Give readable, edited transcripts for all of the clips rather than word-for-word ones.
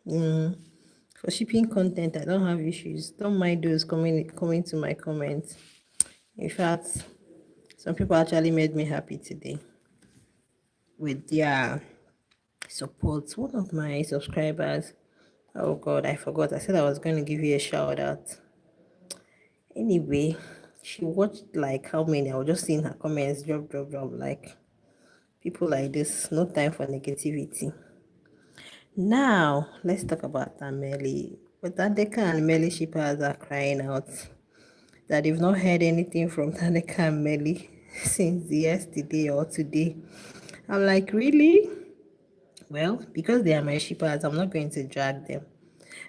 For shipping content, I don't have issues. Don't mind those coming to my comments. In fact, some people actually made me happy today with their support. One of my subscribers, oh God, I forgot. I said I was going to give you a shout out. Anyway, she watched like how many? I was just seeing her comments drop. Like people like this, no time for negativity. Now, let's talk about Mmeli. But Thandeka and Mmeli shippers are crying out that they've not heard anything from Thandeka and Mmeli since yesterday or today. I'm like, really? Well, because they are my shippers, I'm not going to drag them.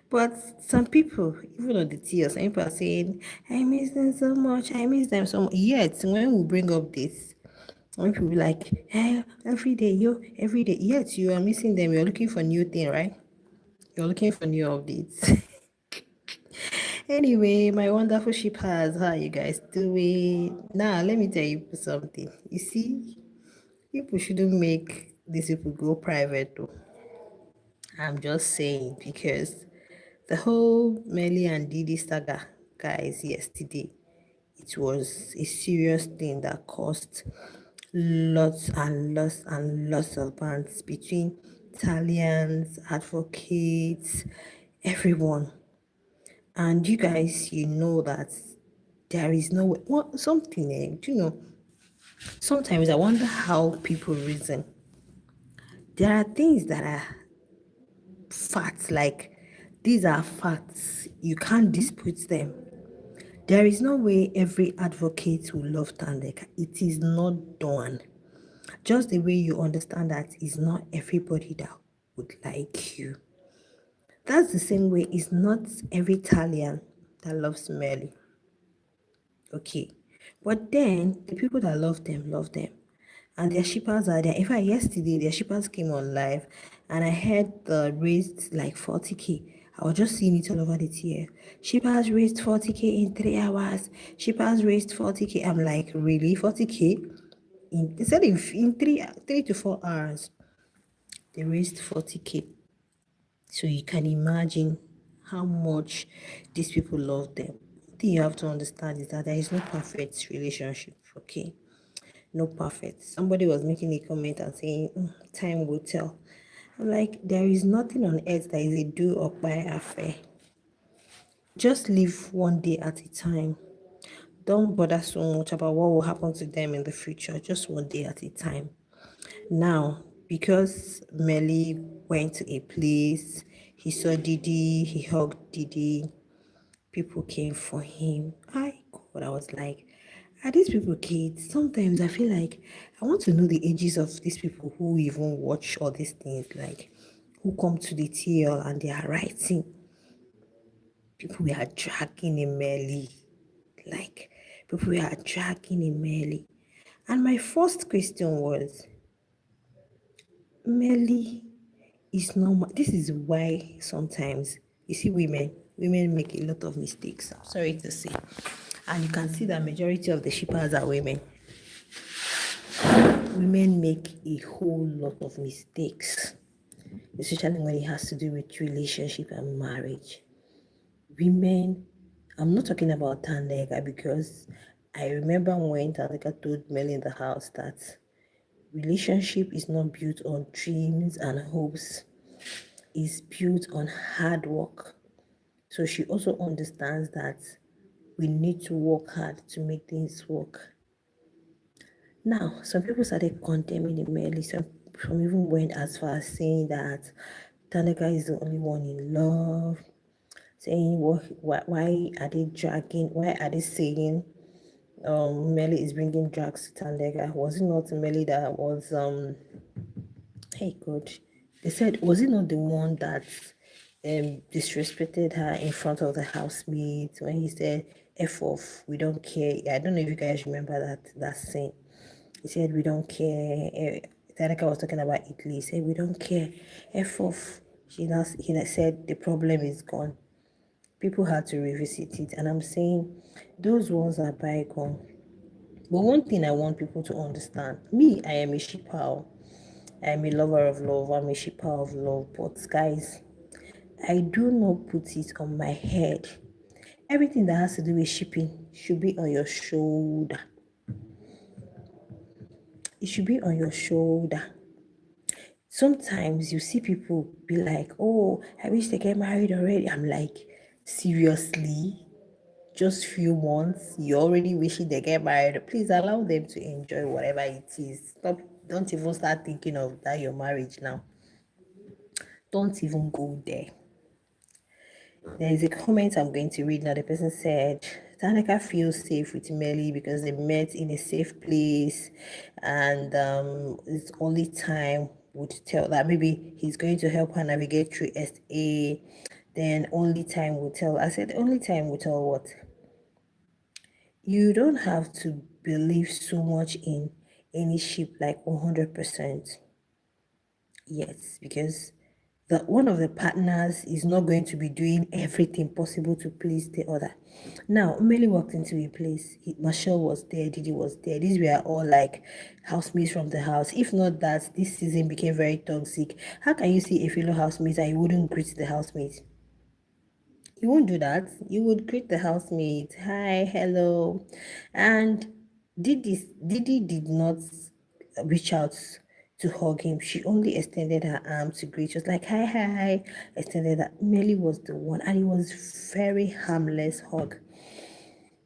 But some people, even on the TL, some people are saying, I miss them so much, I miss them so much. Yet, when we bring up this, when people be like, hey, every day, every day, yet you are missing them, you're looking for new thing, right? You're looking for new updates. Anyway, my wonderful shippers, how are you guys doing? Now, let me tell you something. You see, people shouldn't make these people go private though. I'm just saying because the whole Melly and Didi saga, guys, yesterday, it was a serious thing that caused lots of bands between Italians, advocates, everyone. And you guys, you know that there is no way. What something, sometimes I wonder how people reason. There are things that are facts, like these are facts. You can't dispute them. There is no way every advocate will love Thandeka. It is not done. Just the way you understand that is not everybody that would like you. That's the same way it's not every Italian that loves Melly. Okay. But then the people that love them. And their shippers are there. In fact, yesterday their shippers came on live and I heard the raised like 40K. I was just seeing it all over the tier. Shippers raised 40K in 3 hours. Shippers raised 40K. I'm like, really? 40K? They said in 3 to 4 hours, they raised 40K. So you can imagine how much these people love them. The thing you have to understand is that there is no perfect relationship, okay? No perfect. Somebody was making a comment and saying, time will tell. I'm like, there is nothing on earth that is a do or buy affair. Just live one day at a time. Don't bother so much about what will happen to them in the future. Just one day at a time. Now, because Melly went to a place, he saw Didi, he hugged Didi, people came for him. I was like, are these people kids? Sometimes I feel like I want to know the ages of these people who even watch all these things, like who come to the TL and they are writing. People we are dragging in Melly. Like, people we are dragging in Melly. And my first question was, Melly is normal. This is why sometimes you see women make a lot of mistakes. I'm sorry to say. And you can see that majority of the shippers are women. Women make a whole lot of mistakes, especially when it has to do with relationship and marriage. Women, I'm not talking about Thandeka because I remember when Thandeka told Mel in the house that relationship is not built on dreams and hopes, it's built on hard work. So she also understands that we need to work hard to make things work. Now, some people started condemning Mmeli. Some even went as far as saying that Thandeka is the only one in love, saying why are they dragging, why are they saying Mmeli is bringing drugs to Thandeka? Was it not Mmeli that was hey God, they said, was it not the one that disrespected her in front of the housemates when he said F off, we don't care? I don't know if you guys remember that scene. He said we don't care. Thandeka was talking about Italy. He said we don't care. F off. He said the problem is gone. People had to revisit it, and I'm saying those ones are bygone. But one thing I want people to understand, me, I am a shipper. I'm a lover of love. I'm a shipper of love. But guys, I do not put it on my head. Everything that has to do with shipping should be on your shoulder. It should be on your shoulder. Sometimes you see people be like, oh, I wish they get married already. I'm like, seriously? Just few months, you're already wishing they get married. Please allow them to enjoy whatever it is. Stop, don't even start thinking of that your marriage now. Don't even go there. There is a comment I'm going to read now. The person said, Thandeka feels safe with Mmeli because they met in a safe place, and it's only time would tell that maybe he's going to help her navigate through SA. Then only time will tell. I said, only time will tell what? You don't have to believe so much in any ship like 100%. Yes, because one of the partners is not going to be doing everything possible to please the other. Now, Mmeli walked into a place. Marshall was there, Didi was there. These were all like housemates from the house. If not that, this season became very toxic. How can you see a fellow housemate and you wouldn't greet the housemate? You won't do that. You would greet the housemate. Hi, hello. And Didi did not reach out to hug him. She only extended her arm to greet. She was like, hi, hi. Extended that. Melly was the one. And it was very harmless hug.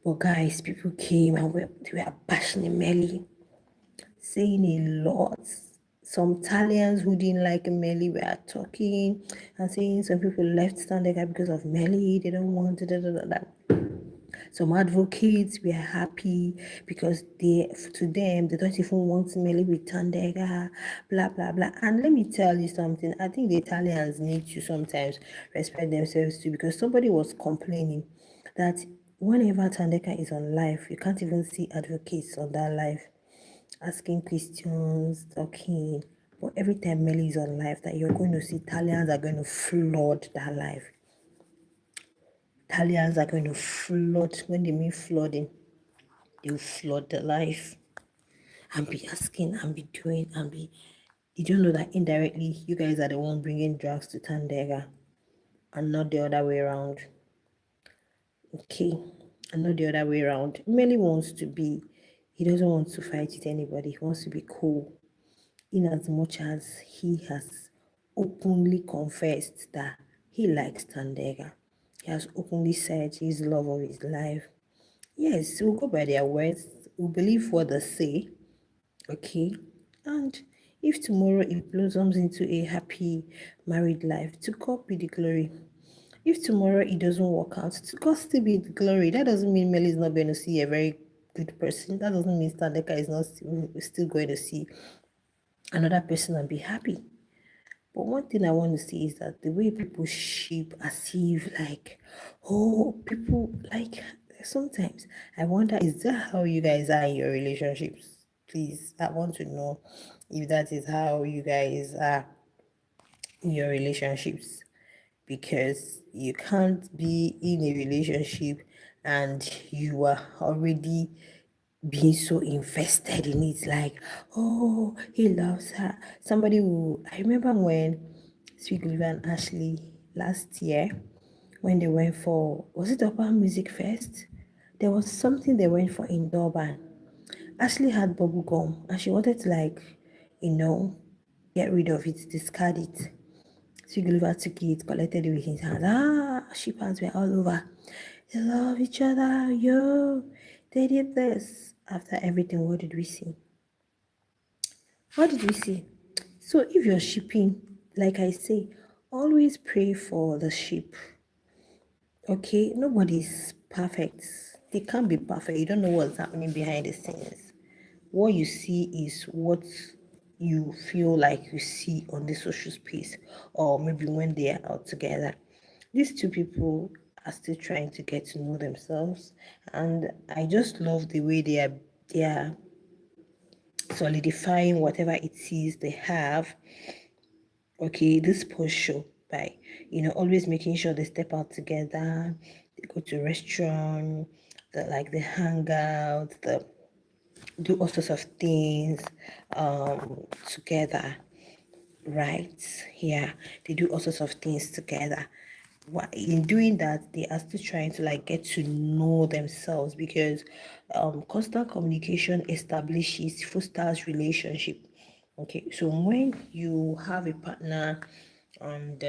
But guys, people came and they were bashing Melly, saying a lot. Some Italians who didn't like Melly were talking and saying some people left Thandeka because of Melly. They don't want to. Some advocates were happy because to them they don't even want Melly with Thandeka, blah blah blah. And let me tell you something. I think the Italians need to sometimes respect themselves too, because somebody was complaining that whenever Thandeka is on live, you can't even see advocates on that live asking questions, talking. But every time Melly is on live, that you're going to see Italians are going to flood that live. Italians are going to flood. When they mean flooding, they will flood the life and be asking and be doing and be. You don't know that indirectly you guys are the one bringing drugs to Thandeka and not the other way around. Okay, and not the other way around. Melly wants to be. He doesn't want to fight with anybody. He wants to be cool. In as much as he has openly confessed that he likes Thandeka. He has openly said he's the love of his life. Yes, we'll go by their words. We'll believe what they say. Okay? And if tomorrow it blossoms into a happy married life, to God be the glory. If tomorrow it doesn't work out, to God still be the glory. That doesn't mean Melly is not going to see a very good person. That doesn't mean Thandeka is not still going to see another person and be happy. But one thing I want to see is that the way people ship as if like, oh, people like sometimes I wonder, is that how you guys are in your relationships? Please, I want to know if that is how you guys are in your relationships, because you can't be in a relationship and you are already being so invested in it, like, oh, he loves her. Somebody who I remember when Sweet Liver and Ashley last year, when they went for, was it Durban Music Fest? There was something they went for in Durban. Ashley had bubble gum and she wanted to like, you know, get rid of it, discard it. Sweet Liver took it, collected it with his hands. Shippers were all over. They love each other, yo. They did this. After everything, what did we see? What did we see? So if you're shipping, like I say, always pray for the ship. Okay, nobody's perfect. They can't be perfect. You don't know what's happening behind the scenes. What you see is what you feel like you see on the social space, or maybe when they are out together. These two people are still trying to get to know themselves, and I just love the way they are solidifying whatever it is they have. Okay, this post show by always making sure they step out together, they go to a restaurant, they hang out, the do all sorts of things together. right? Yeah, they do all sorts of things together. In doing that, they are still trying to like get to know themselves, because constant communication establishes, fosters relationship. Okay, so when you have a partner and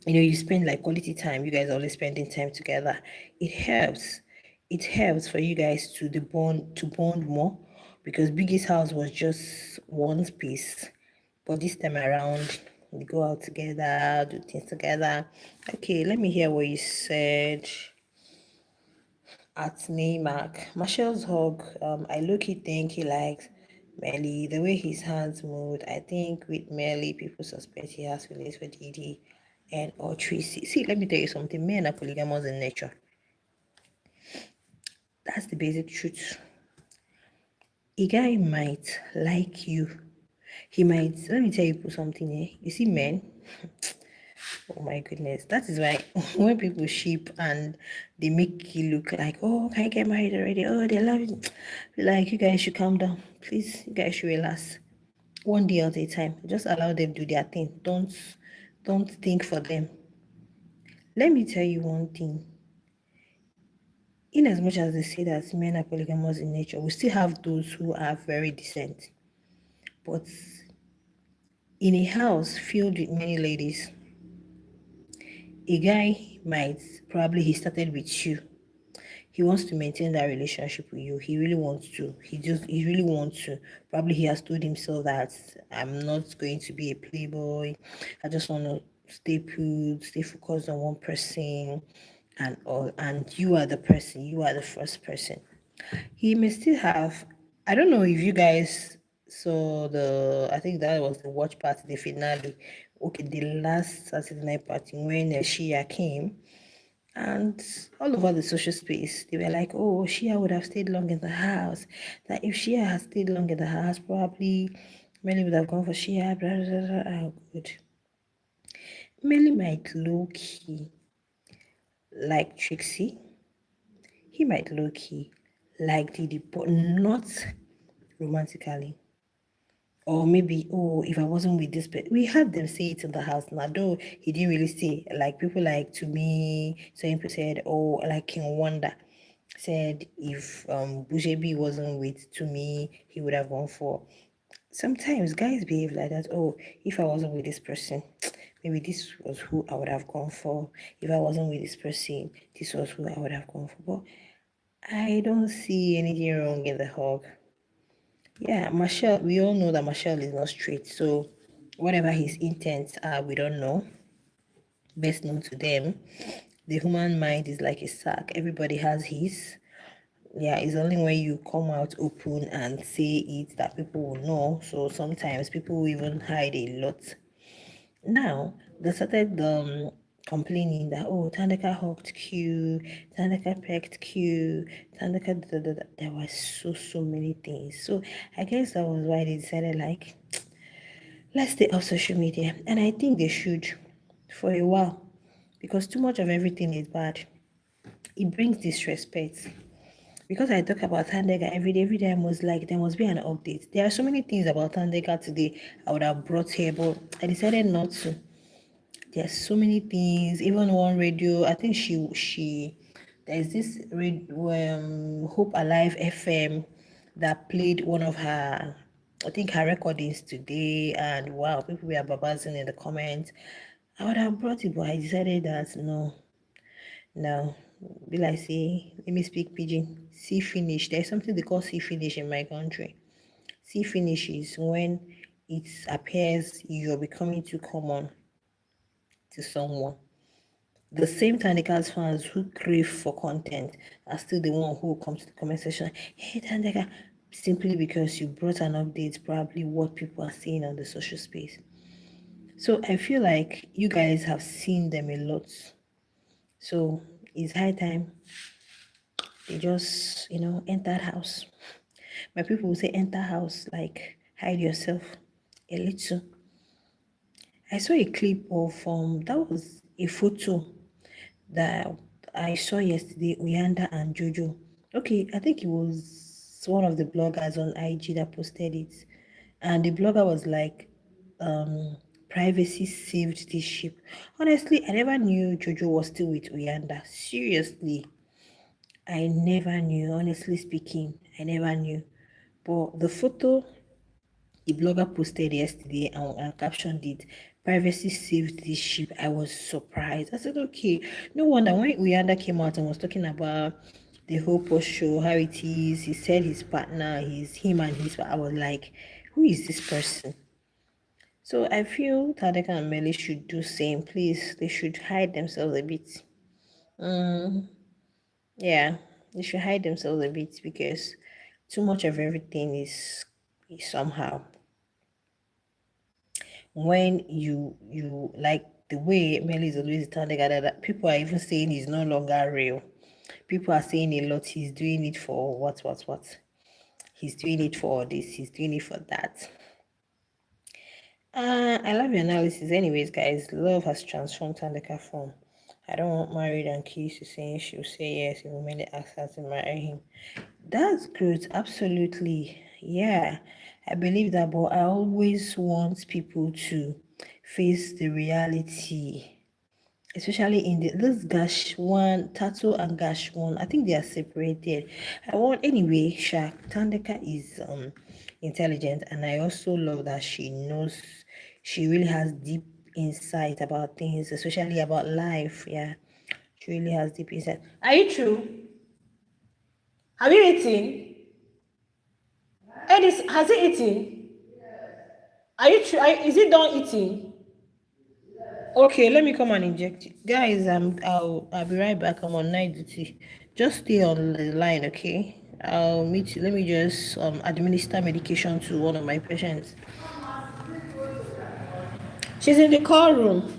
you spend like quality time, you guys are always spending time together, it helps. It helps for you guys to bond more, because biggest house was just one space, but this time around we go out together, do things together. Okay, let me hear what you said. At Neymark, Marshall's hug, I look, think he likes Melly. The way his hands moved, I think with Melly, people suspect he has feelings for Didi and or Tracy. See, let me tell you something. Men are polygamous in nature. That's the basic truth. A guy might like you. He might, let me tell you something here. You see, men, oh my goodness. That is why when people sheep and they make you look like, oh, can I get married already? Oh, they love you. Like, you guys should calm down. Please, you guys should relax. One day at a time. Just allow them do their thing. Don't think for them. Let me tell you one thing. In as much as they say that men are polygamous in nature, we still have those who are very decent. But in a house filled with many ladies, a guy might probably he started with you. He wants to maintain that relationship with you. He really wants to. He really wants to. Probably he has told himself that I'm not going to be a playboy. I just want to stay put, stay focused on one person and all. And you are the person. You are the first person. He may still have, I don't know if you guys saw I think that was the watch party, the finale. Okay, the last Saturday night party when Shia came, and all over the social space, they were like, oh, Shia would have stayed long in the house. That if Shia had stayed long in the house, probably Melly would have gone for Shia. Blah, blah, blah. Oh, good. Melly might low key like Trixie. He might low key like Didi, but not romantically. Or maybe, oh, if I wasn't with this person, we had them say it in the house now, though he didn't really say, like people like to me, some people said, oh, like King Wonder said if Bujebi wasn't with to me, he would have gone for. Sometimes guys behave like that. Oh, if I wasn't with this person, maybe this was who I would have gone for. If I wasn't with this person, this was who I would have gone for. But I don't see anything wrong in the hug. Yeah, Marshall, we all know that Marshall is not straight, so whatever his intents are, we don't know. Best known to them. The human mind is like a sack. Everybody has his. Yeah, it's only when you come out open and say it that people will know. So sometimes people will even hide a lot. Now, they started complaining that, oh, Thandeka hugged Q, Thandeka pecked Q, Thandeka da, da, da. There were so many things. So I guess that was why they decided, like, let's stay off social media. And I think they should for a while, because too much of everything is bad. It brings disrespect. Because I talk about Thandeka every day I was like, there must be an update. There are so many things about Thandeka today I would have brought here, but I decided not to. There's so many things. Even one radio, I think she there's this Hope Alive FM that played one of her, I think her recordings today, and wow, people were babasing in the comments. I would have brought it, but I decided that no. Be like, say, let me speak pidgin. See finish. There's something they call see finish in my country. See finish is when it appears you're becoming too common to someone. The same Tandeka's fans who crave for content are still the one who come to the comment section. Hey Tandeka, simply because you brought an update, probably what people are saying on the social space. So I feel like you guys have seen them a lot. So it's high time they just, enter house. My people will say enter house, like hide yourself a little. I saw a clip of that was a photo that I saw yesterday, Uyanda and Jojo. Okay, I think it was one of the bloggers on IG that posted it. And the blogger was like, privacy saved this ship. Honestly, I never knew Jojo was still with Uyanda. Seriously, I never knew. Honestly speaking, I never knew. But the photo the blogger posted yesterday and captioned it, privacy saved this ship. I was surprised. I said, okay, no wonder when Uyanda came out and was talking about the whole post show, how it is, he said his partner, him and his, I was like, who is this person? So I feel Thandeka and Mmeli should do same. Please, they should hide themselves a bit. Yeah, they should hide themselves a bit because too much of everything is somehow. When you like the way Mmeli is always telling that people are even saying he's no longer real. People are saying a lot. He's doing it for what? He's doing it for this. He's doing it for that. I love your analysis. Anyways, guys, love has transformed Thandeka from I don't want married and kids to saying she'll say yes if Mmeli asks her to marry him. That's good, absolutely. Yeah, I believe that, but I always want people to face the reality, especially in this Gash one, Tattoo and Gash one. I think they are separated. I want anyway. Tandeka is intelligent, and I also love that she knows. She really has deep insight about things, especially about life. Yeah, she really has deep insight. Are you true? Have you eaten? Edis, has he eaten? Are you true? Is he done eating? Okay, let me come and inject it. Guys, I'll be right back. I'm on night duty. Just stay on the line, okay? I'll meet you. Let me just administer medication to one of my patients. She's in the car room.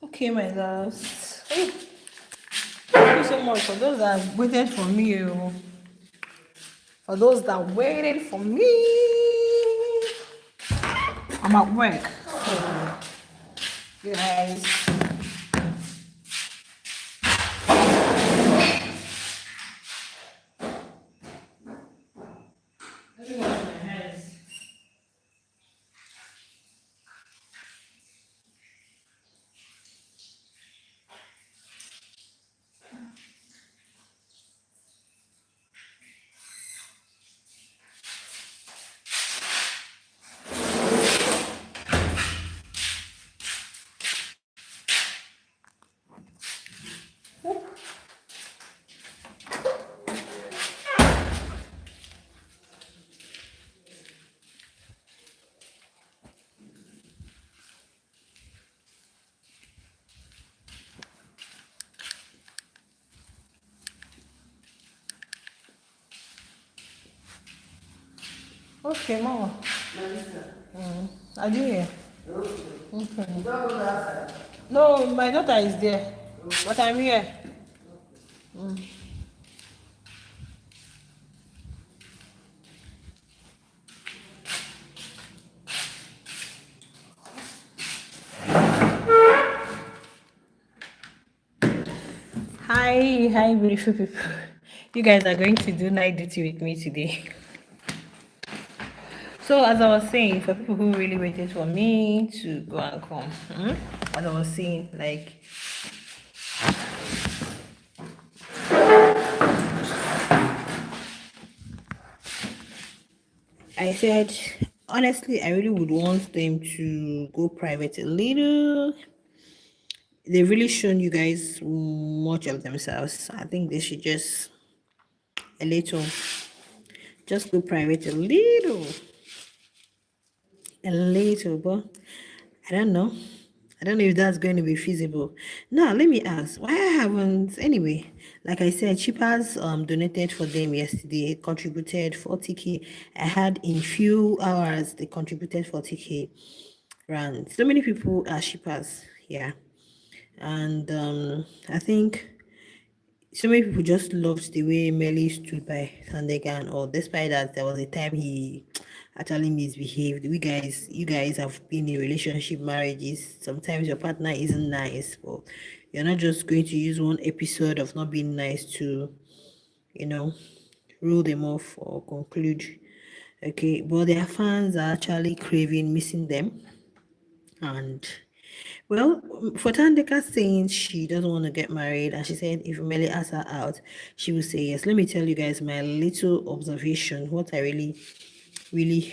Okay, my loves. Hey, thank you so much for those that waited for me. For those that waited for me. I'm at work. So, you guys. Okay, mama. I do hear. Okay. No, my daughter is there. But I'm here. Hi, beautiful people. You guys are going to do night duty with me today. So, as I was saying, for people who really waited for me to go and come, as I was saying, like, I said, honestly, I really would want them to go private a little. They've really shown you guys much of themselves. I think they should just a little, just go private a little, but I don't know. I don't know if that's going to be feasible. Now, let me ask, why I haven't, anyway, like I said, Chippers donated for them yesterday, contributed 40K. I had in few hours, they contributed 40K rand. So many people are shippers, yeah. And I think so many people just loved the way Mmeli stood by Thandeka and all, despite that there was a time he actually misbehaved. You guys have been in relationship marriages. Sometimes your partner isn't nice, but you're not just going to use one episode of not being nice to, you know, rule them off or conclude. Okay, but their fans are actually craving missing them. And well, for Tandeka saying she doesn't want to get married, and she said if Meli asks her out, she will say yes. Let me tell you guys my little observation, what I really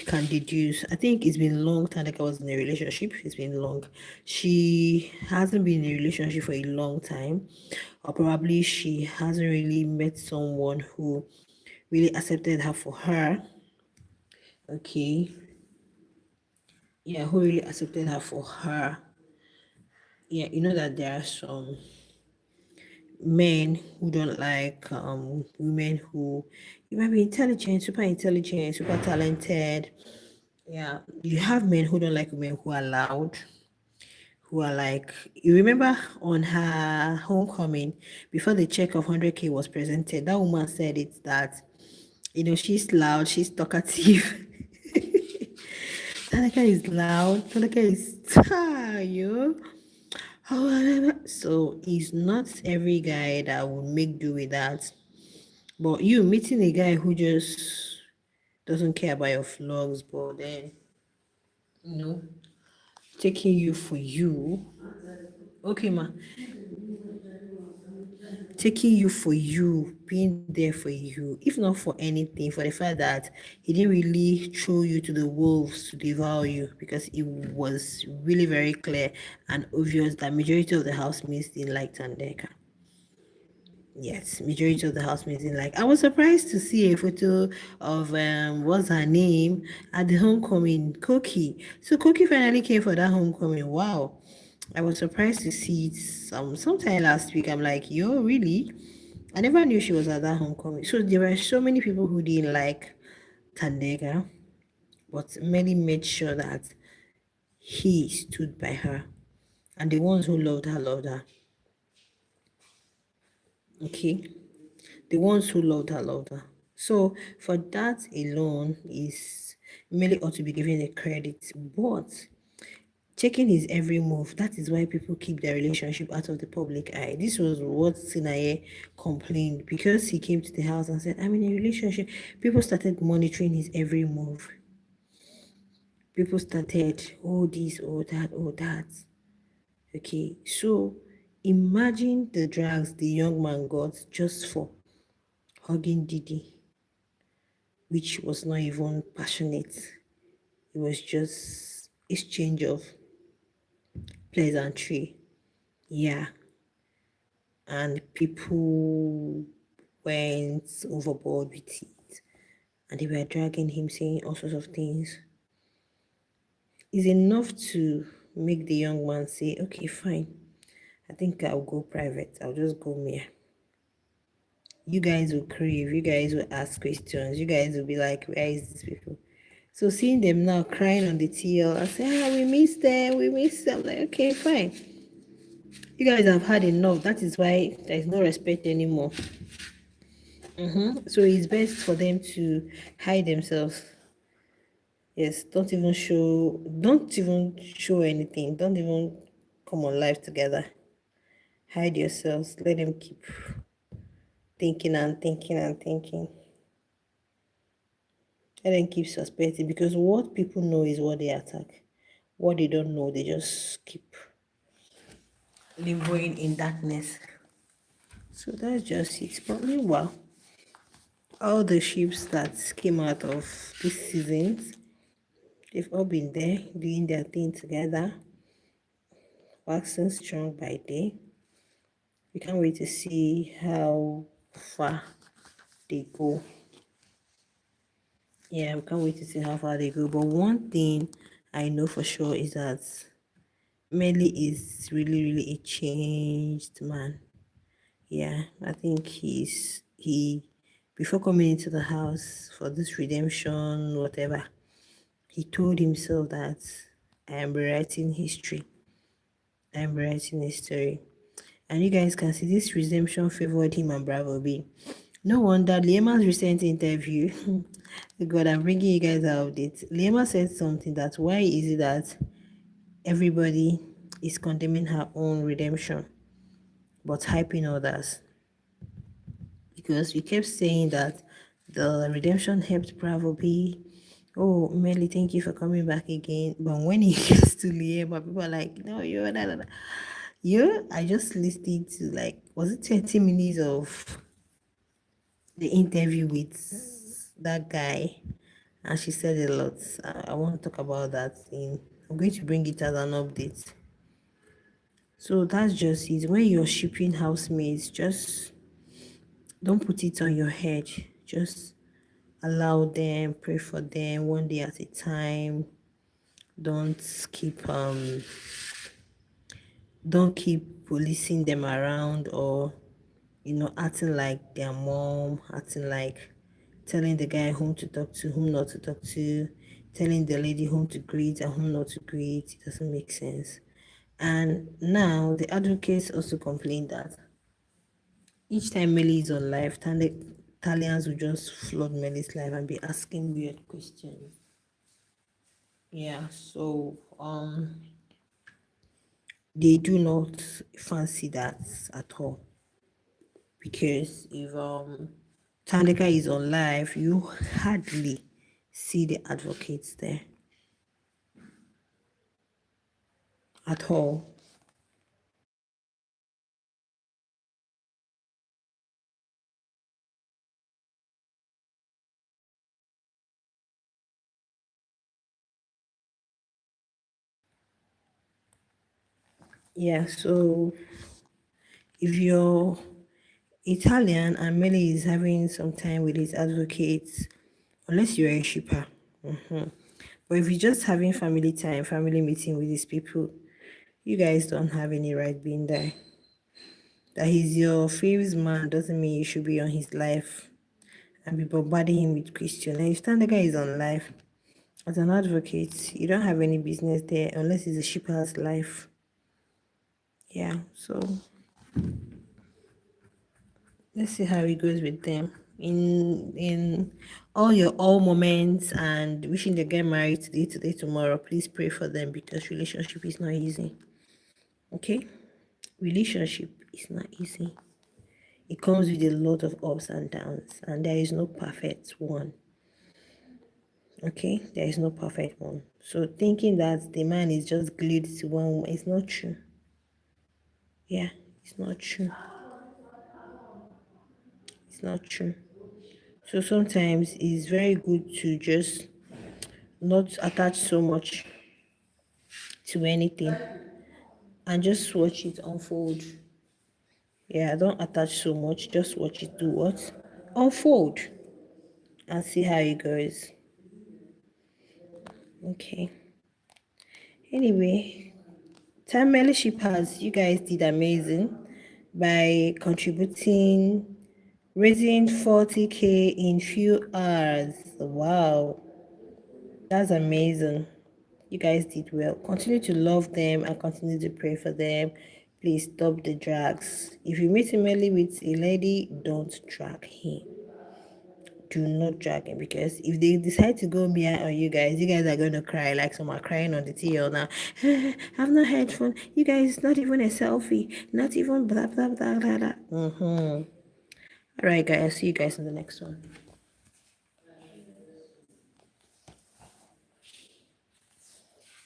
can deduce. I think it's been long Tandeka was in a relationship. It's been long. She hasn't been in a relationship for a long time, or probably she hasn't really met someone who really accepted her for her. Okay. Yeah, who really accepted her for her. Yeah, you know that there are some men who don't like women who you might be intelligent, super talented. Yeah, you have men who don't like women who are loud, who are like you remember on her homecoming before the check of 100K was presented, that woman said it that she's loud, she's talkative. Tanaka is loud, Tanaka is you. So it's not every guy that will make do with that. But you meeting a guy who just doesn't care about your flaws, but then you know, taking you for you. Okay, ma. Taking you for you, being there for you, if not for anything, for the fact that he didn't really throw you to the wolves to devour you, because it was really very clear and obvious that majority of the housemates didn't like Tandeka. Yes, majority of the housemates didn't like. I was surprised to see a photo of what's her name at the homecoming, Koki. So Koki finally came for that homecoming. Wow. I was surprised to see it sometime last week. I'm like, yo, really? I never knew she was at that homecoming. So there were so many people who didn't like Tandega, but many made sure that he stood by her. And the ones who loved her loved her. Okay? The ones who loved her loved her. So for that alone is Mmeli ought to be given a credit. But checking his every move, that is why people keep their relationship out of the public eye. This was what Sinaye complained because he came to the house and said, I'm in a relationship. People started monitoring his every move. People started, oh, this, oh, that, oh, that. Okay, so imagine the drags the young man got just for hugging Didi, which was not even passionate. It was just exchange of pleasantry. Yeah. And people went overboard with it. And they were dragging him, saying all sorts of things. It's enough to make the young man say, okay, fine. I think I'll go private. I'll just go mere. You guys will crave. You guys will ask questions. You guys will be like, where is these people? So seeing them now crying on the TL, I say, we miss them. We miss them. Like, okay, fine. You guys have had enough. That is why there's no respect anymore. So it's best for them to hide themselves. Yes, don't even show anything. Don't even come on live together. Hide yourselves. Let them keep thinking and thinking and thinking. Let them keep suspecting because what people know is what they attack. What they don't know, they just keep living in darkness. So that's just it. But meanwhile, all the ships that came out of this season, they've all been there doing their thing together, waxing strong by day. We can't wait to see how far they go. Yeah, we can't wait to see how far they go. But one thing I know for sure is that Mmeli is really a changed man. Yeah, I think he before coming into the house for this redemption, whatever, he told himself that I am rewriting history. I am rewriting history. And you guys can see this redemption favored him and Bravo B. No wonder Liema's recent interview. God, I'm bringing you guys out of it. Liema said something that why is it that everybody is condemning her own redemption but hyping others? Because we kept saying that the redemption helped Bravo B. Oh, Mmeli, thank you for coming back again. But when it gets to Liema, people are like, no, you're not. Yeah, I just listened to like, was it 30 minutes of the interview with that guy? And she said a lot. I want to talk about that I'm going to bring it as an update. So that's just it. When you're shipping housemates, just don't put it on your head. Just allow them, pray for them one day at a time. Don't keep don't keep policing them around or acting like their mom, acting like telling the guy whom to talk to, whom not to talk to, telling the lady whom to greet and whom not to greet. It doesn't make sense. And now the advocates also complain that each time Melly is on live, Italians will just flood Melly's life and be asking weird questions. Yeah, so they do not fancy that at all. Because if Thandeka is on live, you hardly see the advocates there at all. Yeah, so if you're Italian and Meli is having some time with his advocates, unless you're a shipper. But if you're just having family time, family meeting with these people, you guys don't have any right being there. That he's your faves man doesn't mean you should be on his life and be bombarding him with questions. And if Thandeka is on live, as an advocate, you don't have any business there unless it's a shipper's life. Yeah, so let's see how it goes with them in all your all moments, and wishing they get married today, tomorrow. Please pray for them because relationship is not easy. Okay, relationship is not easy. It comes with a lot of ups and downs, and there is no perfect one. Okay, there is no perfect one. So thinking that the man is just glued to one woman is not true. Yeah, it's not true. It's not true. So sometimes it's very good to just not attach so much to anything and just watch it unfold. Yeah, don't attach so much, just watch it do what? Unfold and see how it goes. Okay. Anyway, time membership has you guys did amazing by contributing, raising 40K in few hours. Wow, that's amazing. You guys did well. Continue to love them and continue to pray for them. Please stop the drags. If you meet Emily with a lady, don't drag him. Do not drag him, because if they decide to go behind on you guys are going to cry like some are crying on the TL now. I've not heard from you guys, not even a selfie, not even blah blah blah blah blah. All right, guys. See you guys in the next one.